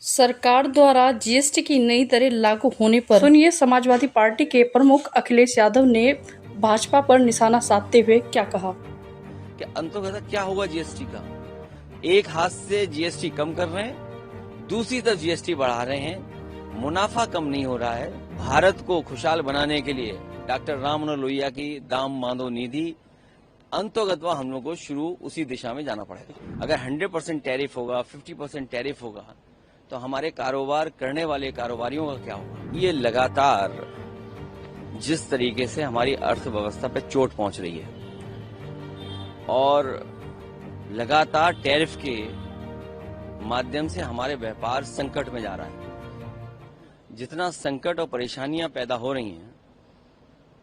सरकार द्वारा जीएसटी की नई दरें लागू होने पर सुनिए समाजवादी पार्टी के प्रमुख अखिलेश यादव ने भाजपा पर निशाना साधते हुए क्या कहा। कि अंततः क्या होगा जीएसटी का। एक हाथ से जीएसटी कम कर रहे हैं, दूसरी तरफ जीएसटी बढ़ा रहे हैं, मुनाफा कम नहीं हो रहा है। भारत को खुशहाल बनाने के लिए डॉक्टर राम मनोहर लोहिया की दाम मांदो निधि अंतर्गत हम लोग को शुरू उसी दिशा में जाना पड़ेगा। अगर 100% टैरिफ होगा, 50% टैरिफ होगा, तो हमारे कारोबार करने वाले कारोबारियों का क्या होगा। ये लगातार जिस तरीके से हमारी अर्थव्यवस्था पे चोट पहुंच रही है और लगातार टैरिफ के माध्यम से हमारे व्यापार संकट में जा रहा है। जितना संकट और परेशानियां पैदा हो रही हैं,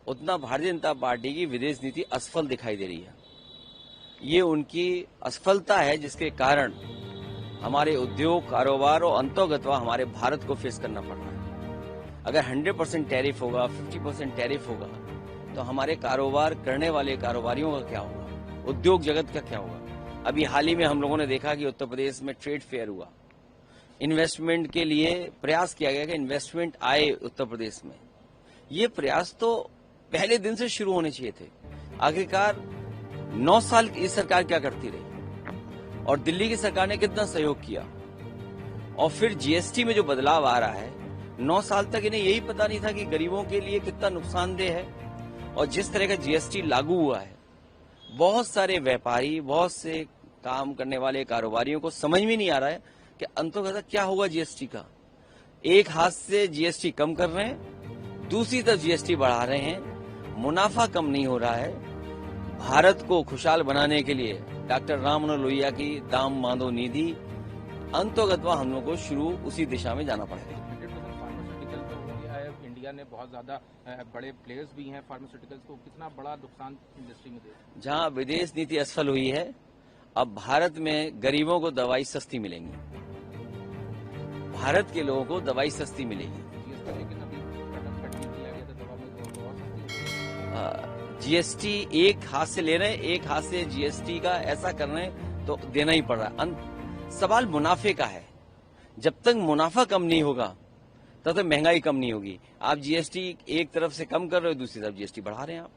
उतना भारतीय जनता पार्टी की विदेश नीति असफल दिखाई दे रही है। ये उनकी असफलता है जिसके कारण हमारे उद्योग, कारोबार और अंतर्गत हमारे भारत को फेस करना पड़ रहा है। अगर 100% टैरिफ होगा, 50% टैरिफ होगा, तो हमारे कारोबार करने वाले कारोबारियों का क्या होगा, उद्योग जगत का क्या होगा। अभी हाल ही में हम लोगों ने देखा कि उत्तर प्रदेश में ट्रेड फेयर हुआ, इन्वेस्टमेंट के लिए प्रयास किया गया कि इन्वेस्टमेंट आए उत्तर प्रदेश में। ये प्रयास तो पहले दिन से शुरू होने चाहिए थे। आखिरकार 9 साल इस सरकार क्या करती रही और दिल्ली की सरकार ने कितना सहयोग किया, और फिर जीएसटी में जो बदलाव आ रहा है, 9 साल तक इन्हें यही पता नहीं था कि गरीबों के लिए कितना नुकसानदेह है। और जिस तरह का जीएसटी लागू हुआ है, बहुत सारे व्यापारी, बहुत से काम करने वाले कारोबारियों को समझ में नहीं आ रहा है कि अंततः क्या होगा जीएसटी का। एक हाथ से जीएसटी कम कर रहे हैं, दूसरी तरफ जीएसटी बढ़ा रहे हैं, मुनाफा कम नहीं हो रहा है। भारत को खुशहाल बनाने के लिए डॉक्टर राम मनोहर लोहिया की दाम मांदो निधि अंतर्गत हम लोग को शुरू उसी दिशा में जाना पड़ेगा। 100% फार्मास्यूटिकल तो हो गया है, इंडिया ने बहुत ज्यादा बड़े प्लेयर्स भी हैं फार्मास्यूटिकल्स को, कितना बड़ा नुकसान इंडस्ट्री में दे। जहां विदेश नीति असफल हुई है, अब भारत में गरीबों को दवाई सस्ती मिलेंगी, भारत के लोगों को दवाई सस्ती मिलेगी। लेकिन अभी कटन कट नहीं किया गया था दवा में, तो बहुत सस्ती। जीएसटी एक हाथ से ले रहे हैं, एक हाथ से जीएसटी का ऐसा कर रहे हैं तो देना ही पड़ रहा है। सवाल मुनाफे का है। जब तक मुनाफा कम नहीं होगा तब तक महंगाई कम नहीं होगी। आप जीएसटी एक तरफ से कम कर रहे हो, दूसरी तरफ जीएसटी बढ़ा रहे हैं आप।